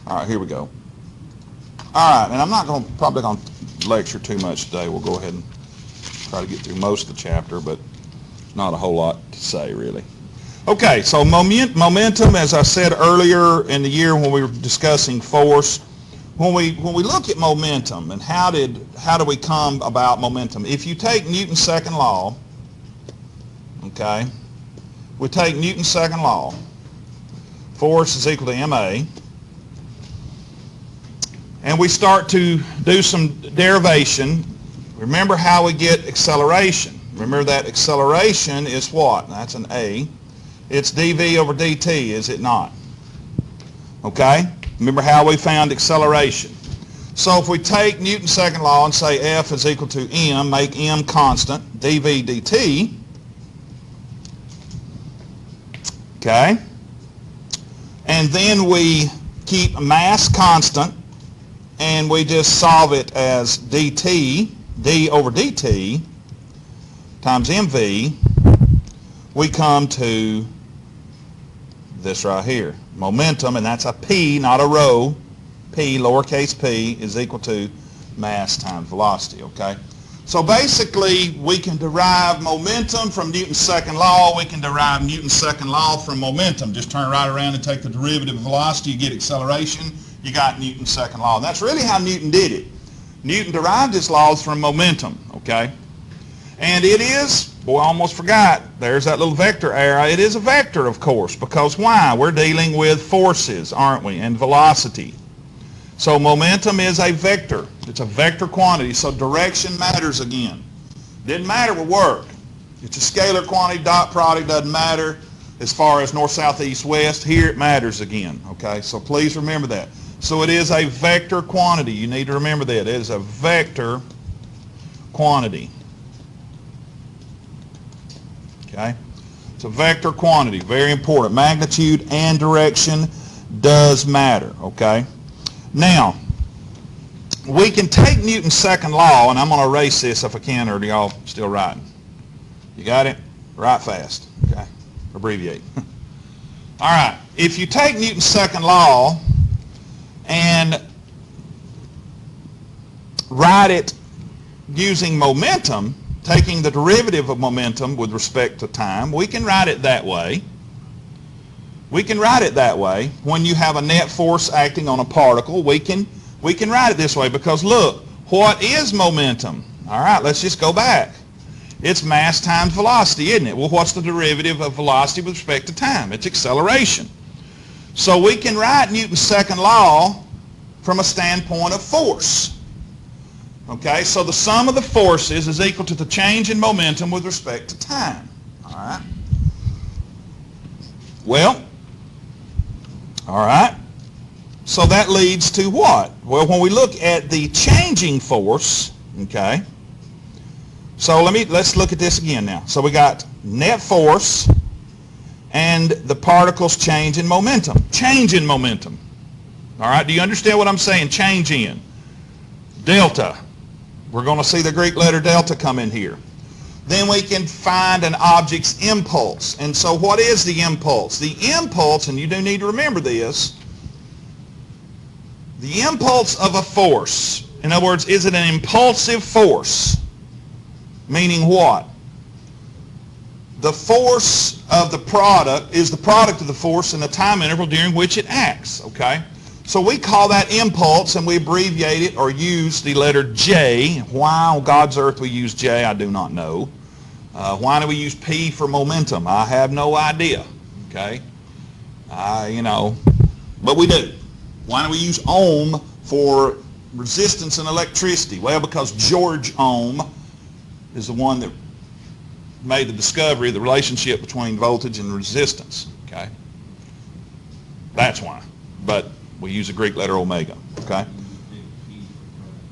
All right, here we go. All right, and I'm not probably going to lecture too much today. We'll go ahead and try to get through most of the chapter, but not a whole lot to say, really. Okay, so momentum, as I said earlier in the year when we were discussing force, when we look at momentum and how do we come about momentum? If you take Newton's second law, okay, we take Newton's second law, force is equal to ma, and we start to do some derivation. Remember how we get acceleration. Remember that acceleration is what? That's an A. It's dv over dt, is it not? Okay? Remember how we found acceleration. So if we take Newton's second law and say F is equal to m, make m constant, dv dt, okay? And then we keep mass constant, and we just solve it as dt, d over dt, times mv, we come to this right here. Momentum, and that's a P, not a rho. P, lowercase p, is equal to mass times velocity, okay? So basically, we can derive momentum from Newton's second law. We can derive Newton's second law from momentum. Just turn right around and take the derivative of velocity. You get acceleration. You got Newton's second law. And that's really how Newton did it. Newton derived his laws from momentum, okay? And it is, boy, I almost forgot, there's that little vector arrow. It is a vector, of course, because why? We're dealing with forces, aren't we, and velocity. So momentum is a vector. It's a vector quantity, so direction matters again. Didn't matter with work. It's a scalar quantity, dot product doesn't matter as far as north, south, east, west. Here it matters again, okay? So please remember that. So it is a vector quantity. You need to remember that. It is a vector quantity. Okay? It's a vector quantity, very important. Magnitude and direction does matter, okay? Now, we can take Newton's second law, and I'm going to erase this if I can, or are y'all still writing? You got it? Write fast, okay? Abbreviate. All right, if you take Newton's second law and write it using momentum, taking the derivative of momentum with respect to time, we can write it that way. We can write it that way. When you have a net force acting on a particle, we can write it this way because look, what is momentum? All right, let's just go back. It's mass times velocity, isn't it? Well, what's the derivative of velocity with respect to time? It's acceleration. So we can write Newton's second law from a standpoint of force. Okay, so the sum of the forces is equal to the change in momentum with respect to time. All right. Well, all right. So that leads to what? Well, when we look at the changing force, okay, so let's look at this again now. So we got net force and the particles change in momentum. Change in momentum. All right, do you understand what I'm saying? Change in. Delta. We're going to see the Greek letter delta come in here. Then we can find an object's impulse. And so what is the impulse? The impulse, and you do need to remember this, the impulse of a force, in other words, is it an impulsive force? Meaning what? The force of the product is the product of the force in the time interval during which it acts, okay? So we call that impulse, and we abbreviate it or use the letter J. Why on God's earth we use J, I do not know. Why do we use P for momentum? I have no idea, okay? But we do. Why do we use ohm for resistance and electricity? Well, because George Ohm is the one that made the discovery of the relationship between voltage and resistance, okay? That's why. But we use the Greek letter omega, okay?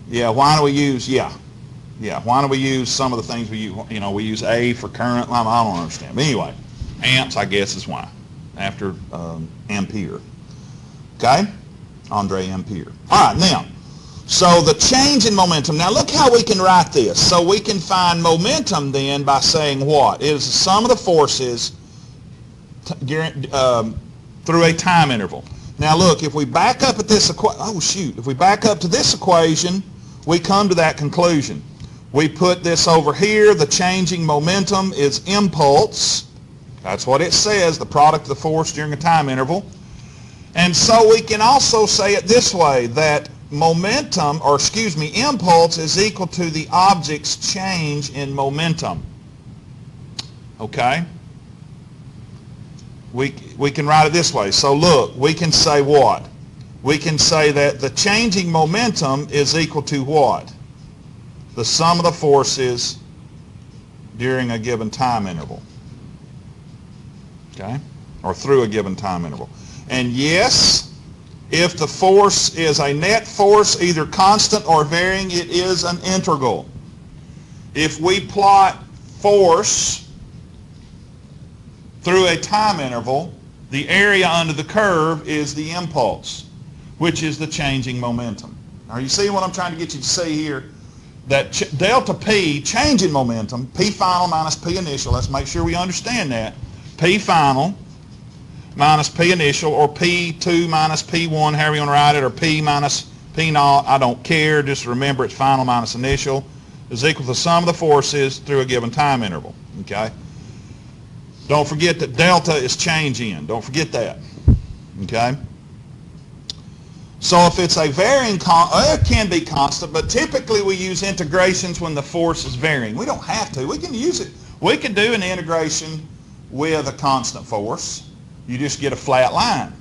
Yeah, why do we use, why do we use some of the things we use, we use A for current, I don't understand. But anyway, amps, I guess, is why, after Ampere, okay? Andre Ampere. All right, now, so the change in momentum. Now look how we can write this. So we can find momentum then by saying what? It is the sum of the forces through a time interval. Now look, if we back up at this if we back up to this equation, we come to that conclusion. We put this over here, the changing momentum is impulse. That's what it says, the product of the force during a time interval. And so we can also say it this way, that impulse is equal to the object's change in momentum. Okay? We can write it this way. So look, we can say what? We can say that the changing momentum is equal to what? The sum of the forces during a given time interval. Okay? Or through a given time interval. And yes, if the force is a net force, either constant or varying, it is an integral. If we plot force through a time interval, the area under the curve is the impulse, which is the changing momentum. Now, you see what I'm trying to get you to see here? That delta P, change in momentum, P final minus P initial, let's make sure we understand that. P final minus P initial, or P2 minus P1, however you want to write it, or P minus P naught, I don't care, just remember it's final minus initial, is equal to the sum of the forces through a given time interval. Okay? Don't forget that delta is change in. Don't forget that. Okay? So if it's a varying, it can be constant, but typically we use integrations when the force is varying. We don't have to. We can use it. We can do an integration with a constant force. You just get a flat line.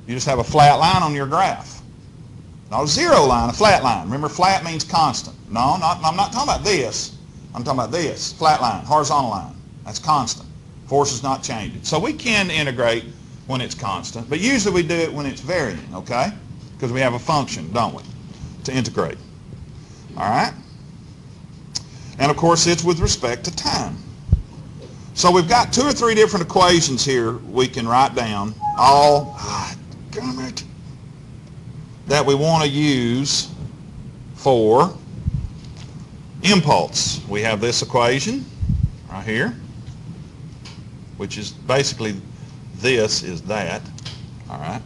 You just have a flat line on your graph. Not a zero line, a flat line. Remember, flat means constant. No, I'm not talking about this. I'm talking about this. Flat line, horizontal line. That's constant. Force is not changing. So we can integrate when it's constant, but usually we do it when it's varying, okay? Because we have a function, don't we, to integrate. All right? And of course, it's with respect to time. So we've got 2 or 3 different equations here we can write down, all, that we want to use for impulse. We have this equation right here, which is basically this is that. All right.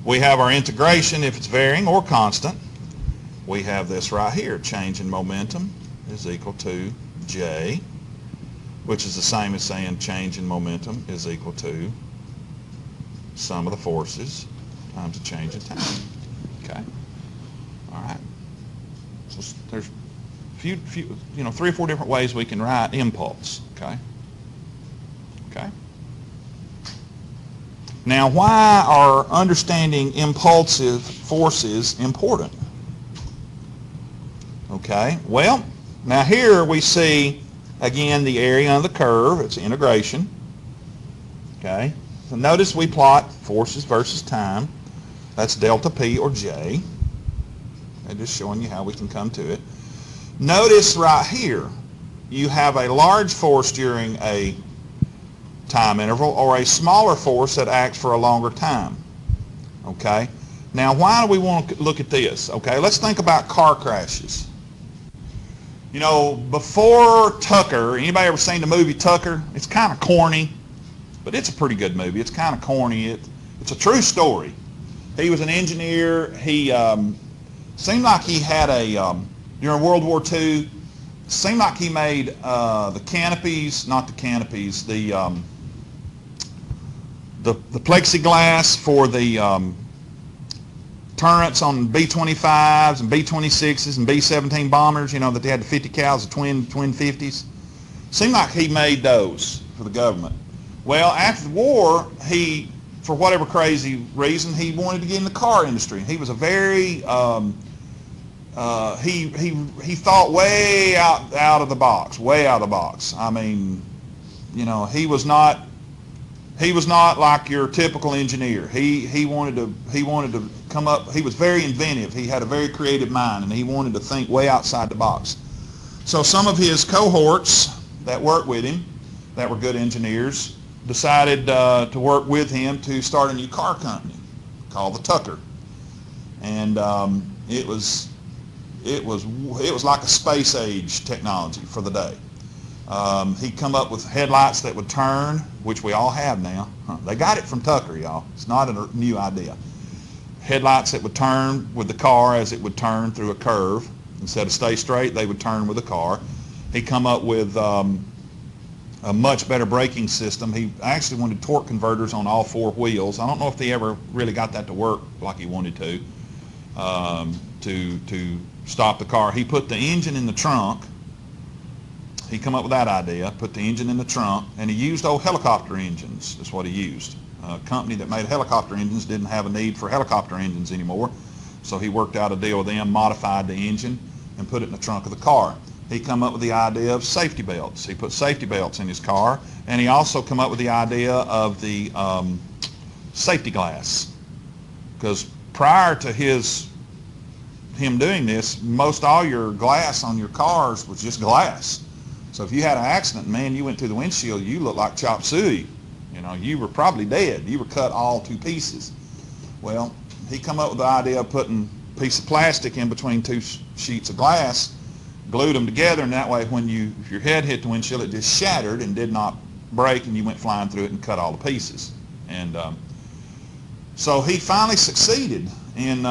We have our integration if it's varying or constant. We have this right here, change in momentum is equal to J, which is the same as saying change in momentum is equal to sum of the forces times the change in time. Okay. All right. So there's few 3 or 4 different ways we can write impulse. Okay. Okay. Now, why are understanding impulsive forces important? Okay. Well, now here we see again the area under the curve. It's integration. Okay. So notice we plot forces versus time. That's delta P or J. I'm just showing you how we can come to it. Notice right here you have a large force during a time interval or a smaller force that acts for a longer time. Okay? Now, why do we want to look at this? Okay, let's think about car crashes. You know, before Tucker, anybody ever seen the movie Tucker? It's kind of corny, but it's a pretty good movie. It's kind of corny. It's a true story. He was an engineer. He seemed like he had during World War II, seemed like he made the canopies, not the canopies, the plexiglass for the turrets on B-25s and B-26s and B-17 bombers, you know, that they had the 50 cals, the twin 50s. Seemed like he made those for the government. Well, after the war, he, for whatever crazy reason, he wanted to get in the car industry. He was a very, he thought way out of the box, way out of the box. I mean, you know, he was not like your typical engineer. He wanted to come up. He was very inventive. He had a very creative mind, and he wanted to think way outside the box. So some of his cohorts that worked with him, that were good engineers, decided to work with him to start a new car company called the Tucker, and it was like a space age technology for the day. He come up with headlights that would turn, which we all have now. They got it from Tucker, y'all. It's not a new idea. Headlights that would turn with the car as it would turn through a curve. Instead of stay straight, they would turn with the car. He come up with a much better braking system. He actually wanted torque converters on all four wheels. I don't know if he ever really got that to work like he wanted to stop the car. He put the engine in the trunk. He come up with that idea, put the engine in the trunk, and he used old helicopter engines. That's what he used. A company that made helicopter engines didn't have a need for helicopter engines anymore, so he worked out a deal with them, modified the engine, and put it in the trunk of the car. He come up with the idea of safety belts. He put safety belts in his car, and he also come up with the idea of the safety glass. Because prior to him doing this, most all your glass on your cars was just glass. So if you had an accident, man, you went through the windshield, you looked like chop suey. You know, you were probably dead. You were cut all to pieces. Well, he come up with the idea of putting a piece of plastic in between two sheets of glass, glued them together, and that way if your head hit the windshield, it just shattered and did not break, and you went flying through it and cut all the pieces. And so he finally succeeded in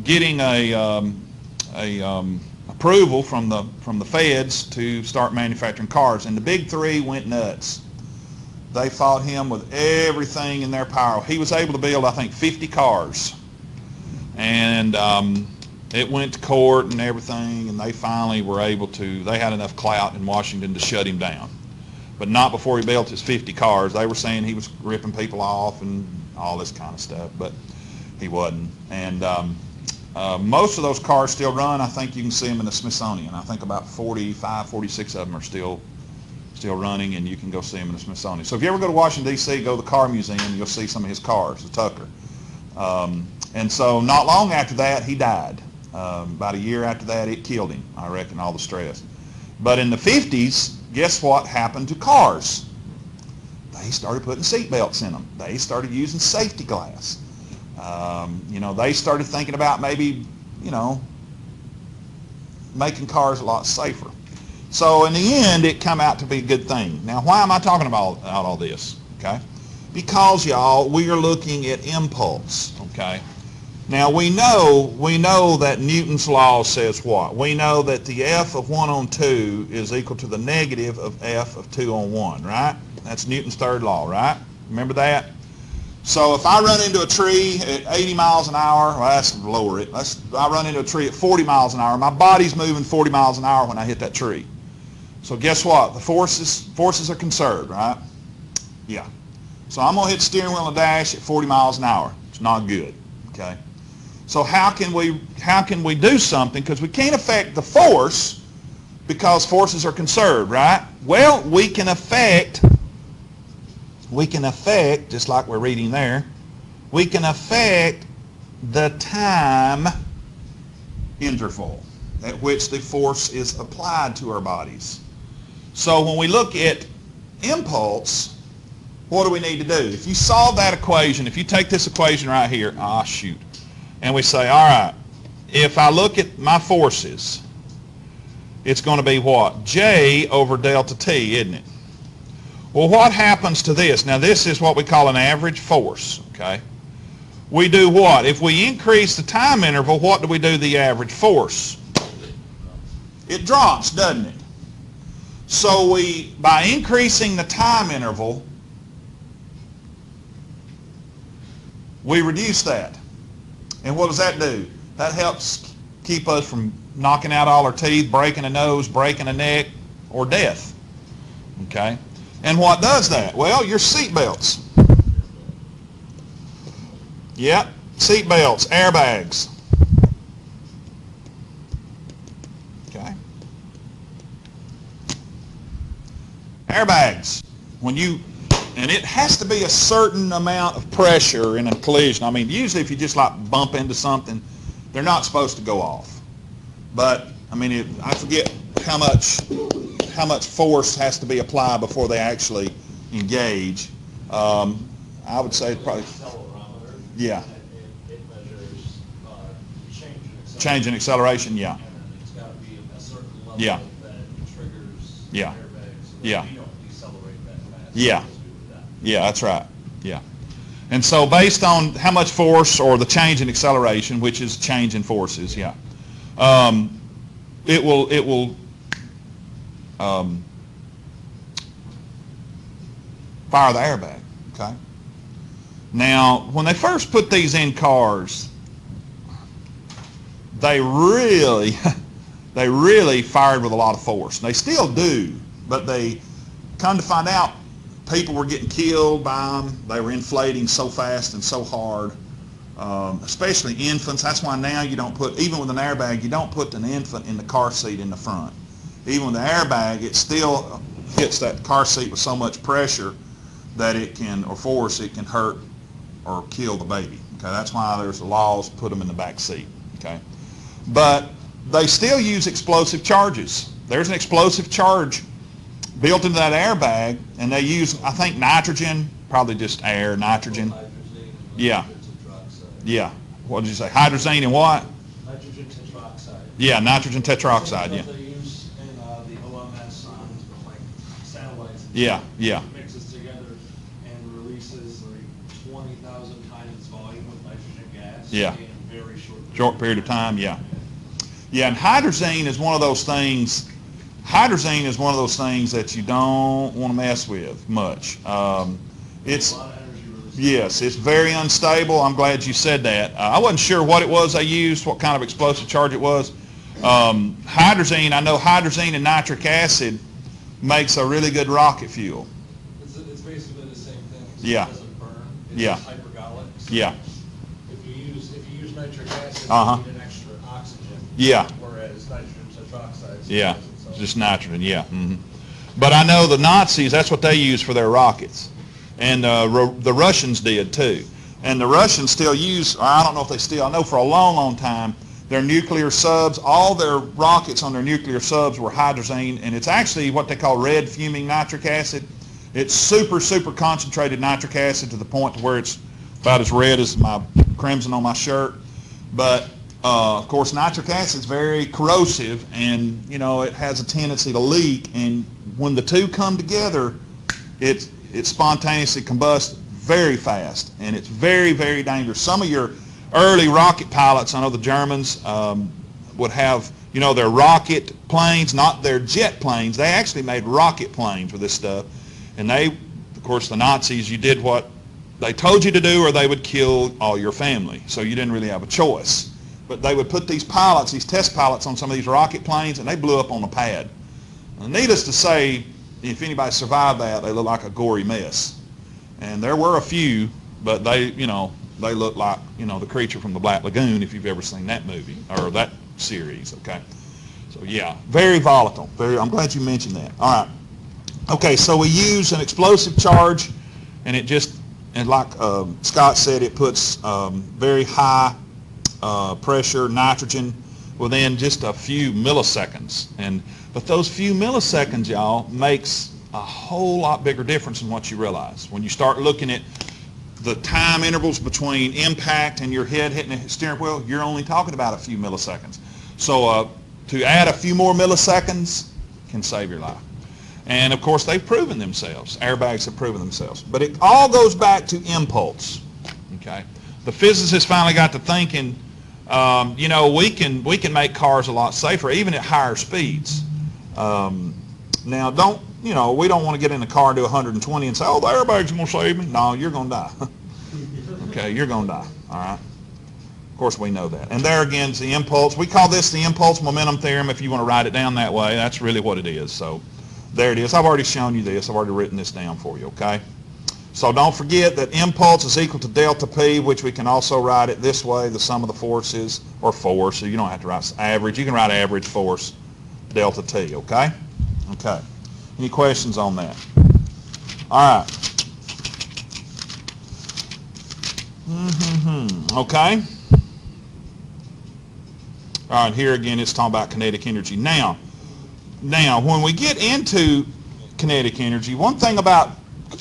getting approval from the feds to start manufacturing cars, and the big three went nuts. They fought him with everything in their power. He was able to build, I think, 50 cars, and it went to court and everything, and they finally were able to. They had enough clout in Washington to shut him down, but not before he built his 50 cars. They were saying he was ripping people off and all this kind of stuff, but he wasn't. And most of those cars still run. I think you can see them in the Smithsonian. I think about 45, 46 of them are still running, and you can go see them in the Smithsonian. So if you ever go to Washington, D.C., go to the car museum, you'll see some of his cars, the Tucker. And so not long after that, he died. About a year after that, it killed him, I reckon, all the stress. But in the 50s, guess what happened to cars? They started putting seat belts in them. They started using safety glass. They started thinking about maybe, making cars a lot safer. So in the end, it come out to be a good thing. Now, why am I talking about all this? Okay, because y'all, we are looking at impulse. Okay. Now we know that Newton's law says what? We know that the F of 1 on 2 is equal to the negative of F of 2 on 1, right? That's Newton's third law, right? Remember that? So if I run into a tree at 80 miles an hour, well, let's lower it. I run into a tree at 40 miles an hour. My body's moving 40 miles an hour when I hit that tree. So guess what? The forces are conserved, right? Yeah. So I'm going to hit the steering wheel and dash at 40 miles an hour. It's not good, okay? So how can we do something? Because we can't affect the force because forces are conserved, right? Well, we can affect, just like we're reading there, we can affect the time interval at which the force is applied to our bodies. So when we look at impulse, what do we need to do? If you solve that equation, if you take this equation right here, and we say, all right, if I look at my forces, it's going to be what? J over delta T, isn't it? Well, what happens to this? Now, this is what we call an average force, okay? We do what? If we increase the time interval, what do we do to the average force? It drops, doesn't it? So by increasing the time interval, we reduce that. And what does that do? That helps keep us from knocking out all our teeth, breaking a nose, breaking a neck, or death. Okay? And what does that? Well, your seat belts. Yep, seat belts, airbags. Okay? Airbags. And it has to be a certain amount of pressure in a collision. I mean, usually if you just like bump into something, they're not supposed to go off. But I mean, I forget how much force has to be applied before they actually engage. I would say probably. Yeah. It measures change in acceleration. Change in acceleration. Yeah. And it's got to be a certain level Yeah. that triggers Yeah. airbags, so Yeah. that we don't decelerate that fast. Yeah. As we would that. Yeah, that's right. Yeah. And so based on how much force or the change in acceleration, which is change in forces, yeah, it will fire the airbag. Okay. Now, when they first put these in cars, they really fired with a lot of force. They still do, but they come to find out people were getting killed by them. They were inflating so fast and so hard, especially infants. That's why now you don't put, even with an airbag, you don't put an infant in the car seat in the front. Even with the airbag, it still hits that car seat with so much pressure that it can, or force, it can hurt or kill the baby. Okay, that's why there's the laws to put them in the back seat. Okay, but they still use explosive charges. There's an explosive charge built into that airbag, and they use, I think, nitrogen, probably just air, nitrogen. Hydrazine, Yeah. nitrogen tetroxide. Yeah. What did you say? Hydrazine and what? Nitrogen tetroxide. Yeah, nitrogen tetroxide. Same Yeah. stuff they use in the OMS like satellites. Yeah. Yeah. Mixes together and releases like 20,000 times its volume with nitrogen gas. Yeah. In a very Short period of time. Yeah. Yeah, and hydrazine is one of those things. Hydrazine is one of those things that you don't want to mess with much. It's A lot of energy release. yes, it's very unstable. I'm glad you said that. I wasn't sure what it was they used, what kind of explosive charge it was. Hydrazine, I know hydrazine and nitric acid makes a really good rocket fuel. It's basically the same thing. Except Yeah. It doesn't burn. It's Yeah. just hypergolic. So Yeah. If you use nitric acid, Uh-huh. you need an extra oxygen. Yeah. Whereas nitrogen tetroxide. Yeah, supplies itself. just nitrogen, yeah. But I know the Nazis, that's what they used for their rockets. And the Russians did too. And the Russians still use, or I don't know if they still, I know for a long, long time, their nuclear subs, all their rockets on their nuclear subs were hydrazine, and it's actually what they call red fuming nitric acid. It's super, super concentrated nitric acid to the point to where it's about as red as my crimson on my shirt. But of course, nitric acid is very corrosive, and you know it has a tendency to leak. And when the two come together, it spontaneously combusts very fast, and it's very, very dangerous. Some of your early rocket pilots, I know the Germans would have, you know, their rocket planes, not their jet planes. They actually made rocket planes with this stuff, and they, of course, the Nazis, you did what they told you to do, or they would kill all your family. So you didn't really have a choice. But they would put these pilots, these test pilots, on some of these rocket planes, and they blew up on the pad. And needless to say, if anybody survived that, they looked like a gory mess. And there were a few, but they, you know, they looked like, you know, the creature from the Black Lagoon, if you've ever seen that movie or that series. Okay, so yeah, very volatile. I'm glad you mentioned that. All right. Okay, so we use an explosive charge, and it just, and like Scott said, it puts very high pressure nitrogen within just a few milliseconds. But those few milliseconds, y'all, makes a whole lot bigger difference than what you realize. When you start looking at the time intervals between impact and your head hitting the steering wheel, you're only talking about a few milliseconds. So to add a few more milliseconds can save your life. And of course, they've proven themselves. Airbags have proven themselves. But it all goes back to impulse. Okay, the physicists finally got to thinking, you know, we can make cars a lot safer, even at higher speeds. Now, we don't want to get in the car and do 120 and say, oh, the airbag's going to save me. No, you're going to die. Okay, you're going to die. All right. Of course, we know that. And there again is the impulse. We call this the impulse momentum theorem. If you want to write it down that way, that's really what it is. So there it is. I've already shown you this. I've already written this down for you, okay? So don't forget that impulse is equal to delta P, which we can also write it this way, the sum of the forces, or force, so you don't have to write average. You can write average force delta T, okay? Okay. Any questions on that? All right. Okay. All right, here again it's talking about kinetic energy. Now, when we get into kinetic energy, one thing about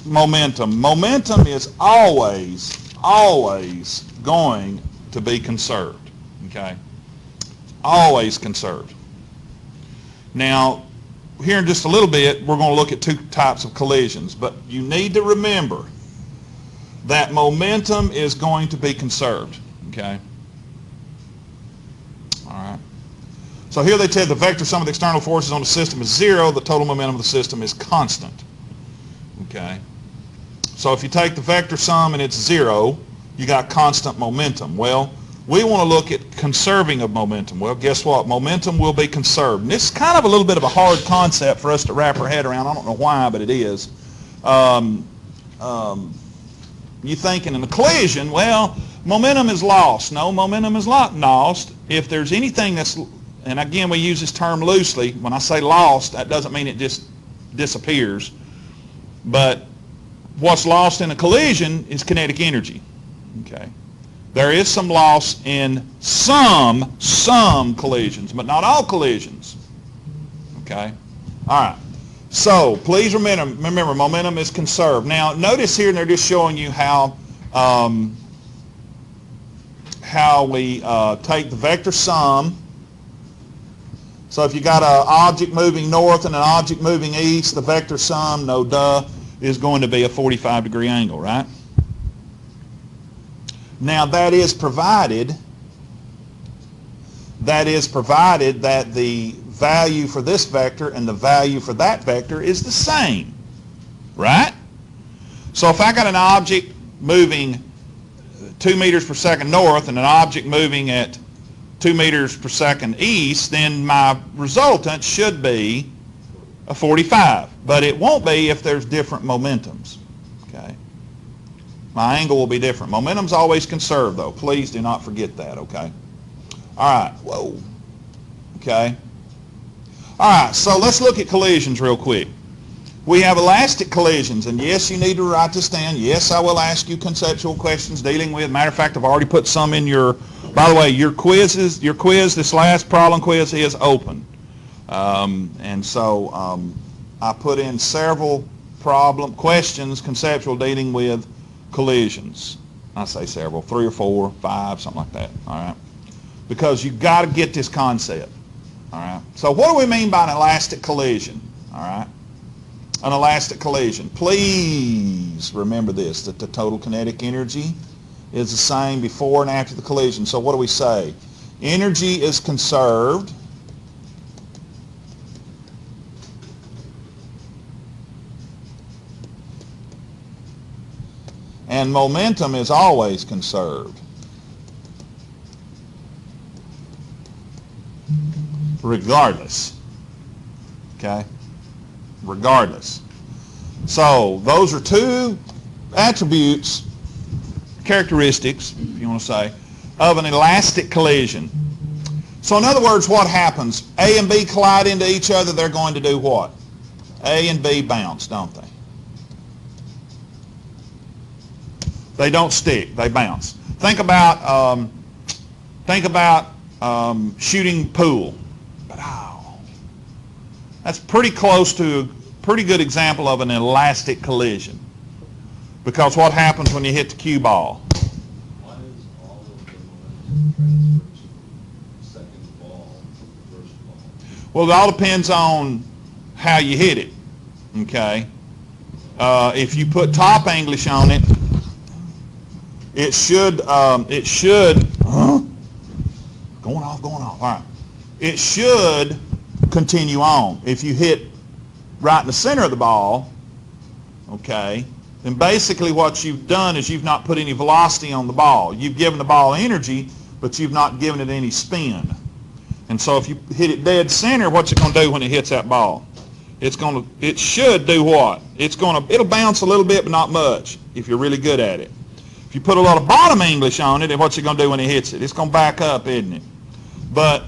momentum is always going to be conserved, okay? Always conserved. Now, here in just a little bit, we're going to look at two types of collisions. But you need to remember that momentum is going to be conserved, okay? All right. So here they tell the vector sum of the external forces on the system is 0. The total momentum of the system is constant, okay? So if you take the vector sum and it's 0, you got constant momentum. Well, we want to look at conserving of momentum. Well, guess what? Momentum will be conserved. And this is kind of a little bit of a hard concept for us to wrap our head around. I don't know why, but it is. You thinking in a collision, well, momentum is lost. No, momentum is not lost. If there's anything that's, and again, we use this term loosely. When I say lost, that doesn't mean it just disappears. But what's lost in a collision is kinetic energy. Okay. There is some loss in some collisions, but not all collisions. Okay? All right. So please remember, momentum is conserved. Now, notice here, they're just showing you how we take the vector sum. So if you got an object moving north and an object moving east, the vector sum, no duh, is going to be a 45-degree angle, right? Now that is provided that the value for this vector and the value for that vector is the same, right? So if I got an object moving 2 meters per second north and an object moving at 2 meters per second east, then my resultant should be a 45. But it won't be if there's different momentums. Okay? My angle will be different. Momentum's always conserved, though. Please do not forget that, okay? All right. Whoa. Okay. All right, so let's look at collisions real quick. We have elastic collisions, and yes, you need to write this down. Yes, I will ask you conceptual questions dealing with. Matter of fact, I've already put some in your, by the way, your quiz, this last problem quiz is open. And so I put in several questions, conceptual, dealing with collisions. I say several, 3 or 4, 5, something like that, all right? Because you've got to get this concept, all right? So what do we mean by an elastic collision, all right? An elastic collision. Please remember this, that the total kinetic energy is the same before and after the collision. So what do we say? Energy is conserved. And momentum is always conserved. Regardless. Okay? Regardless. So those are two attributes, characteristics, if you want to say, of an elastic collision. So in other words, what happens? A and B collide into each other, they're going to do what? A and B bounce, don't they? They don't stick, they bounce. Think about shooting pool. That's pretty close to a pretty good example of an elastic collision. Because what happens when you hit the cue ball? Why is all of the momentum transfer to the second ball to the first ball? Well, it all depends on how you hit it. Okay? If you put top English on it, it should going off. All right. It should continue on. If you hit right in the center of the ball, okay, then basically what you've done is you've not put any velocity on the ball. You've given the ball energy, but you've not given it any spin. And so if you hit it dead center, what's it going to do when it hits that ball? It should do what? It'll bounce a little bit, but not much if you're really good at it. If you put a lot of bottom English on it, then what's it going to do when it hits it? It's going to back up, isn't it? But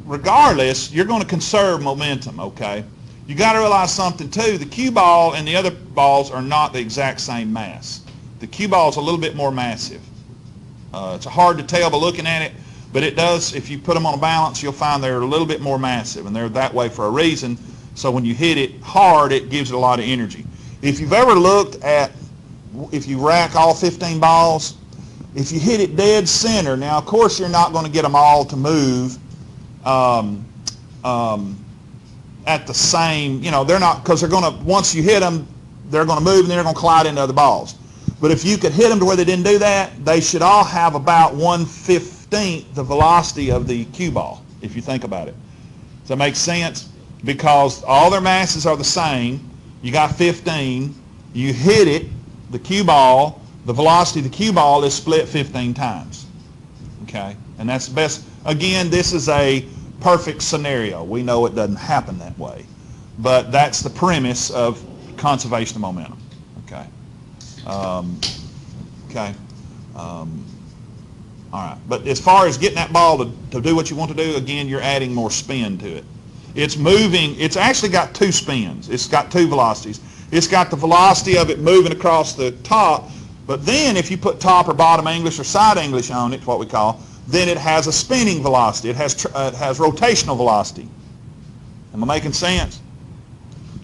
regardless, you're going to conserve momentum, okay? You got to realize something too. The cue ball and the other balls are not the exact same mass. The cue ball is a little bit more massive. It's hard to tell by looking at it, but it does. If you put them on a balance, you'll find they're a little bit more massive, and they're that way for a reason. So when you hit it hard, it gives it a lot of energy. If you've ever looked at, if you rack all 15 balls, if you hit it dead center, now of course you're not going to get them all to move at the same, they're not, because they're going to, once you hit them, they're going to move and then they're going to collide into other balls. But if you could hit them to where they didn't do that, they should all have about 1/15 the velocity of the cue ball, if you think about it. Does that make sense? Because all their masses are the same. You got 15. You hit it, the cue ball, the velocity of the cue ball is split 15 times. Okay? And that's the best. Again, this is a perfect scenario. We know it doesn't happen that way. But that's the premise of conservation of momentum. Okay? All right. But as far as getting that ball to do what you want to do, again, you're adding more spin to it. It's moving. It's actually got two spins. It's got two velocities. It's got the velocity of it moving across the top, but then if you put top or bottom English or side English on it, what we call, then it has a spinning velocity. It has rotational velocity. Am I making sense?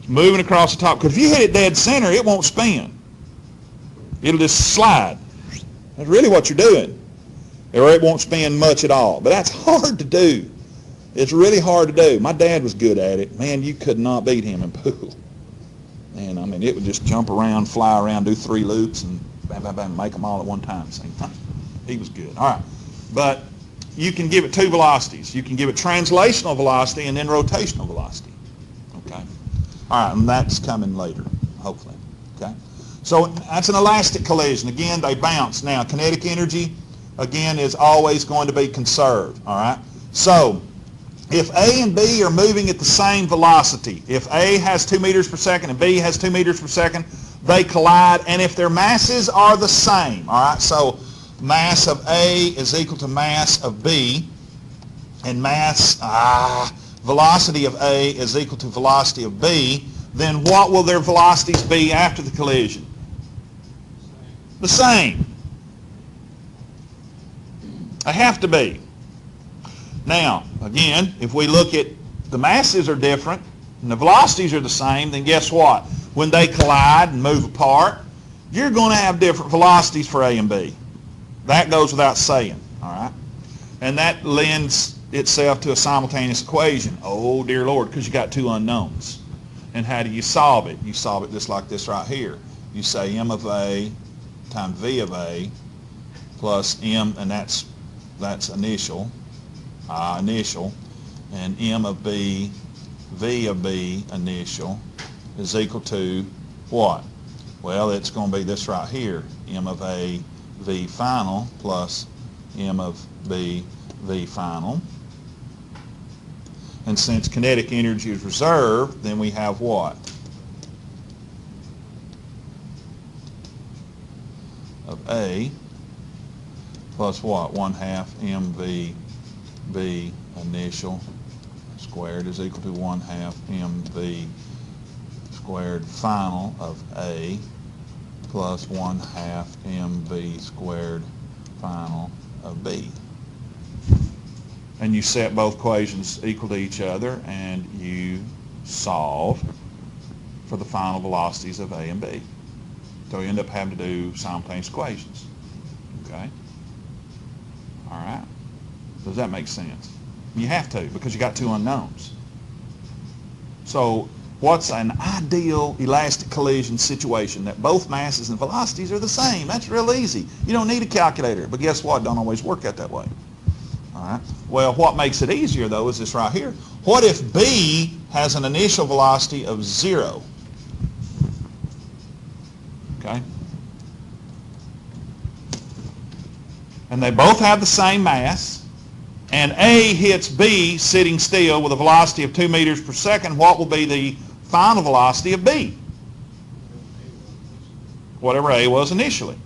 Moving across the top. Because if you hit it dead center, it won't spin. It'll just slide. That's really what you're doing. Or it won't spin much at all. But that's hard to do. It's really hard to do. My dad was good at it. Man, you could not beat him in pool. And I mean, it would just jump around, fly around, do 3 loops, and bam, bam, bam, make them all at one time. Same time. He was good. All right. But you can give it two velocities. You can give it translational velocity and then rotational velocity. Okay. All right, and that's coming later, hopefully. Okay. So that's an elastic collision. Again, they bounce. Now, kinetic energy, again, is always going to be conserved. All right. So if A and B are moving at the same velocity, if A has 2 meters per second and B has 2 meters per second, they collide, and if their masses are the same, all right, so mass of A is equal to mass of B, and velocity of A is equal to velocity of B, then what will their velocities be after the collision? The same. They have to be. Now, again, if we look at the masses are different and the velocities are the same, then guess what? When they collide and move apart, you're going to have different velocities for A and B. That goes without saying, all right? And that lends itself to a simultaneous equation. Oh, dear Lord, because you got two unknowns. And how do you solve it? You solve it just like this right here. You say M of A times V of A plus M, and that's initial, and M of B, V of B initial is equal to what? Well, it's going to be this right here, M of A, V final plus M of B, V final. And since kinetic energy is reserved, then we have what? Of A plus what? 1/2 MV B initial squared is equal to 1/2 MV squared final of A plus 1/2 MV squared final of B. And you set both equations equal to each other and you solve for the final velocities of A and B. So you end up having to do simultaneous equations. Okay? All right. Does that make sense? You have to, because you got two unknowns. So what's an ideal elastic collision situation? That both masses and velocities are the same. That's real easy. You don't need a calculator. But guess what? It don't always work out that way. All right. Well, what makes it easier, though, is this right here. What if B has an initial velocity of 0? Okay? And they both have the same mass, and A hits B sitting still with a velocity of 2 meters per second. What will be the final velocity of B? Whatever A was initially.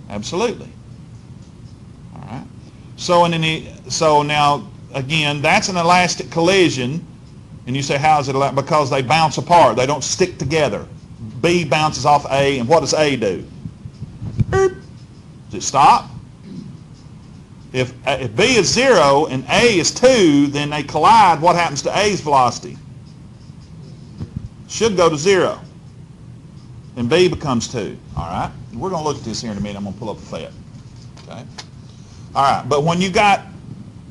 Absolutely. All right. So now, again, that's an elastic collision. And you say, how is it elastic? Because they bounce apart. They don't stick together. B bounces off A, and what does A do? Does it stop? If B is 0 and A is 2, then they collide. What happens to A's velocity? Should go to 0. And B becomes 2. All right? We're going to look at this here in a minute. I'm going to pull up a FET. Okay? All right. But when you got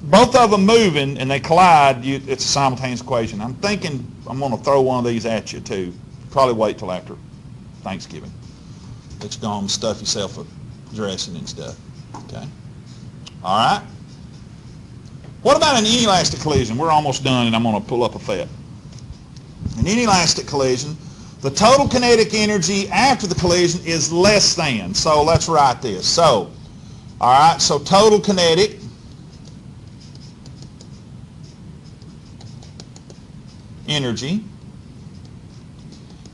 both of them moving and they collide, it's a simultaneous equation. I'm thinking I'm going to throw one of these at you too. Probably wait till after Thanksgiving. Let you go home and stuff yourself with dressing and stuff. Okay. All right. What about an inelastic collision? We're almost done, and I'm going to pull up a FET. An inelastic collision, the total kinetic energy after the collision is less than. So let's write this. So, all right, so total kinetic energy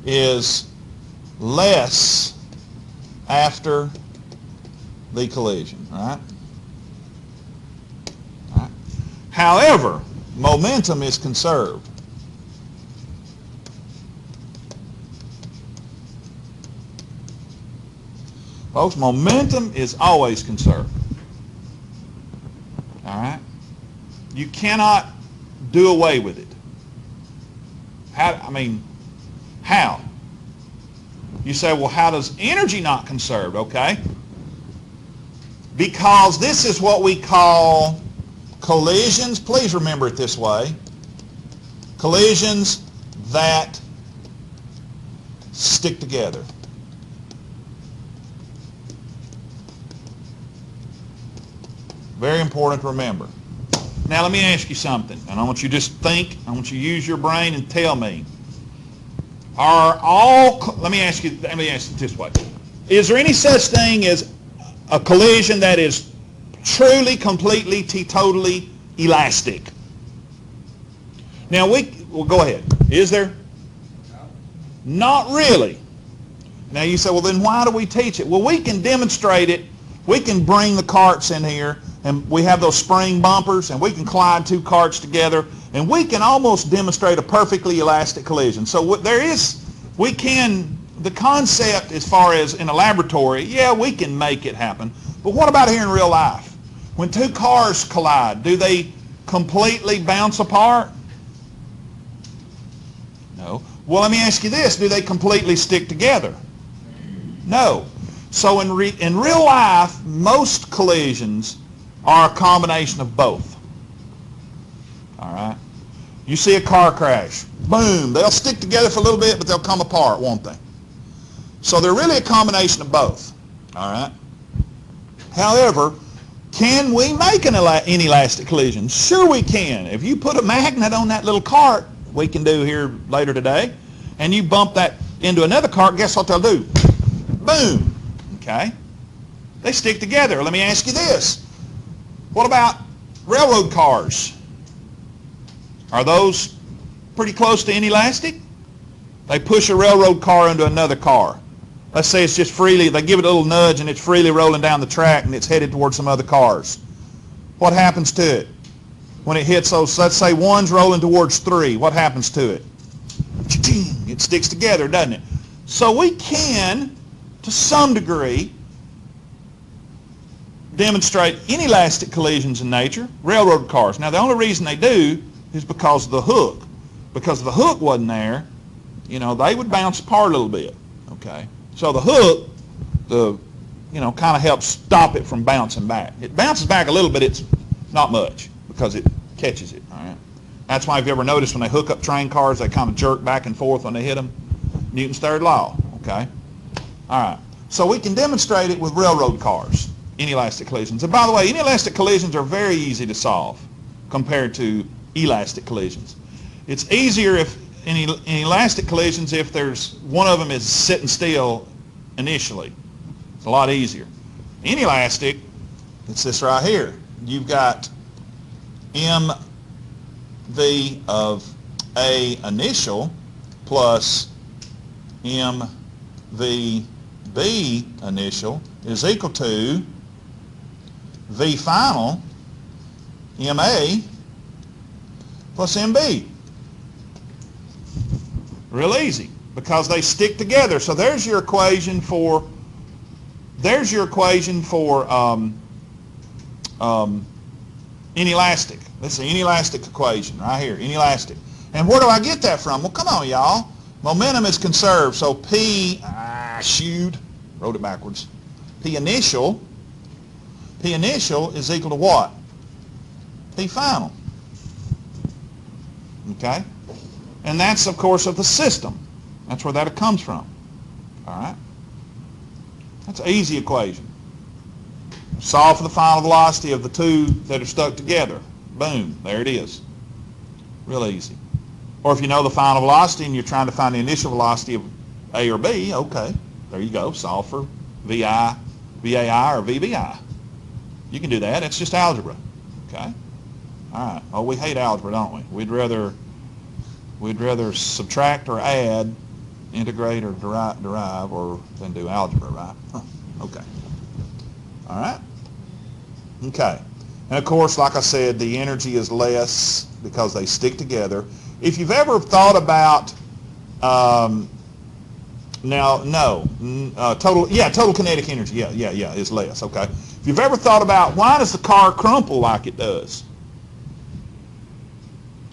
is less after the collision, all right? All right. However, momentum is conserved. Folks, momentum is always conserved. All right? You cannot do away with it. How? You say, well, how does energy not conserved? Okay. Because this is what we call collisions. Please remember it this way. Collisions that stick together. Very important to remember. Now let me ask you something, and I want you to just think, I want you to use your brain and tell me. Let me ask you this way. Is there any such thing as a collision that is truly, completely, totally elastic? Now well, go ahead. Is there? Not really. Now you say, well, then why do we teach it? Well, we can demonstrate it. We can bring the carts in here, and we have those spring bumpers, and we can collide two carts together, and we can almost demonstrate a perfectly elastic collision. So the concept as far as in a laboratory, yeah, we can make it happen. But what about here in real life? When two cars collide, do they completely bounce apart? No. Well, let me ask you this. Do they completely stick together? No. So in real life, most collisions are a combination of both. All right? You see a car crash. Boom. They'll stick together for a little bit, but they'll come apart, won't they? So they're really a combination of both. All right? However, can we make an inelastic collision? Sure we can. If you put a magnet on that little cart, we can do here later today, and you bump that into another cart, guess what they'll do? Boom. Okay? They stick together. Let me ask you this. What about railroad cars? Are those pretty close to inelastic? They push a railroad car into another car. Let's say it's just freely, they give it a little nudge and it's freely rolling down the track and it's headed towards some other cars. What happens to it? When it hits those, let's say one's rolling towards three, what happens to it? It sticks together, doesn't it? So we can, to some degree, demonstrate inelastic collisions in nature, railroad cars. Now the only reason they do is because of the hook. Because if the hook wasn't there, they would bounce apart a little bit. Okay? So the hook, kind of helps stop it from bouncing back. It bounces back a little bit, it's not much because it catches it. All right? That's why if you ever noticed when they hook up train cars, they kind of jerk back and forth when they hit them. Newton's third law. Okay? All right. So we can demonstrate it with railroad cars, inelastic collisions. And by the way, inelastic collisions are very easy to solve compared to elastic collisions. It's easier if in elastic collisions if there's one of them is sitting still initially. It's a lot easier. Inelastic, it's this right here. You've got mv of A initial plus mv B initial is equal to V final MA plus MB. Real easy because they stick together. So there's your equation for inelastic. This is the inelastic equation right here, inelastic. And where do I get that from? Well, come on, y'all. Momentum is conserved. So P, wrote it backwards. P initial is equal to what? P final. Okay? And that's, of course, of the system. That's where that comes from. All right? That's an easy equation. Solve for the final velocity of the two that are stuck together. Boom, there it is. Real easy. Or if you know the final velocity and you're trying to find the initial velocity of A or B, okay, there you go. Solve for VI, VAI, or VBI. You can do that. It's just algebra. Okay? All right. Oh, we hate algebra, don't we? We'd rather subtract or add, integrate or derive, or than do algebra, right? Okay. All right? Okay. And of course, like I said, the energy is less because they stick together. If you've ever thought about, total kinetic energy, is less, okay? If you've ever thought about why does the car crumple like it does?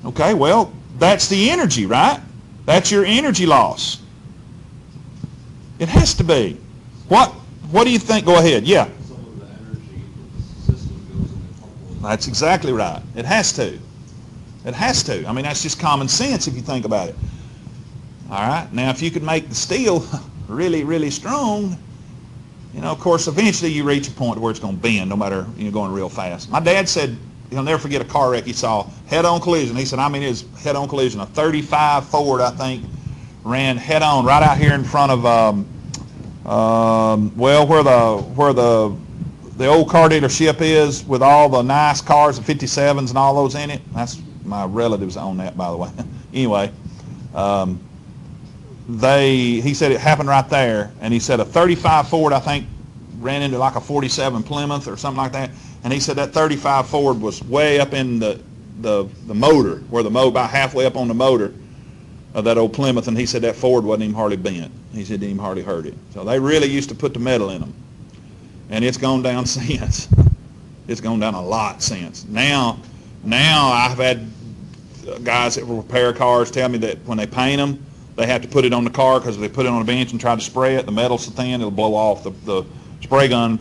Okay, well, that's the energy, right? That's your energy loss. It has to be. What do you think? Go ahead, yeah. Some of the energy of the system goes in the couple of... That's exactly right. It has to. It has to. I mean, that's just common sense if you think about it. All right. Now, if you could make the steel really, really strong, of course, eventually you reach a point where it's going to bend no matter, going real fast. My dad said he'll never forget a car wreck he saw, head-on collision. He said, it was head-on collision. A 35 Ford, I think, ran head-on right out here in front of, where the old car dealership is with all the nice cars, the 57s and all those in it. That's my relatives own that, by the way. Anyway, he said it happened right there, and he said a 35 Ford, I think, ran into like a 47 Plymouth or something like that, and he said that 35 Ford was way up in the motor, where the motor, about halfway up on the motor of that old Plymouth, and he said that Ford wasn't even hardly bent. He said it didn't even hardly hurt it. So they really used to put the metal in them, and it's gone down since. It's gone down a lot since. Now I've had guys that repair cars tell me that when they paint them, they have to put it on the car because if they put it on a bench and try to spray it, the metal's so thin it'll blow off. The spray gun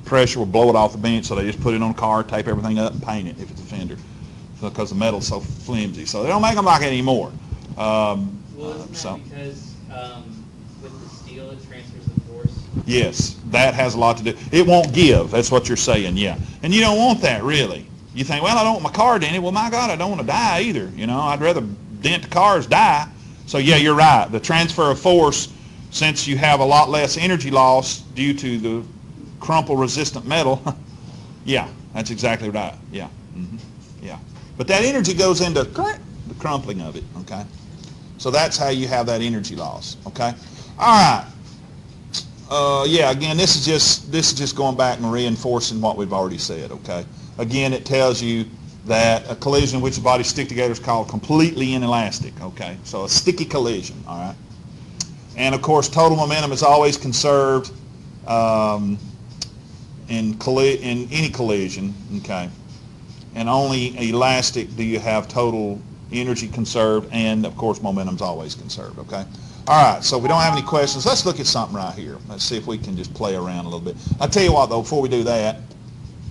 pressure will blow it off the bench, so they just put it on the car, tape everything up, and paint it if it's a fender, because the metal's so flimsy. So they don't make them like it anymore. Well, isn't that because with the steel it transfers the force? Yes, that has a lot to do. It won't give. That's what you're saying, yeah. And you don't want that, really. You think, well, I don't want my car dented. Well, my God, I don't want to die either. I'd rather dent the cars die. So, yeah, you're right. The transfer of force, since you have a lot less energy loss due to the crumple-resistant metal, yeah, that's exactly right. Yeah, yeah. But that energy goes into the crumpling of it, okay? So that's how you have that energy loss, okay? All right. Yeah, again, this is just going back and reinforcing what we've already said, okay? Again, it tells you that a collision in which the bodies stick together is called completely inelastic, okay? So a sticky collision, all right? And, of course, total momentum is always conserved in any collision, okay? And only elastic do you have total energy conserved, and, of course, momentum's always conserved, okay? All right, so if we don't have any questions, let's look at something right here. Let's see if we can just play around a little bit. I'll tell you what, though, before we do that,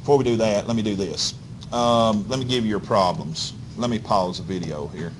let me do this. Let me give you your problems. Let me pause the video here.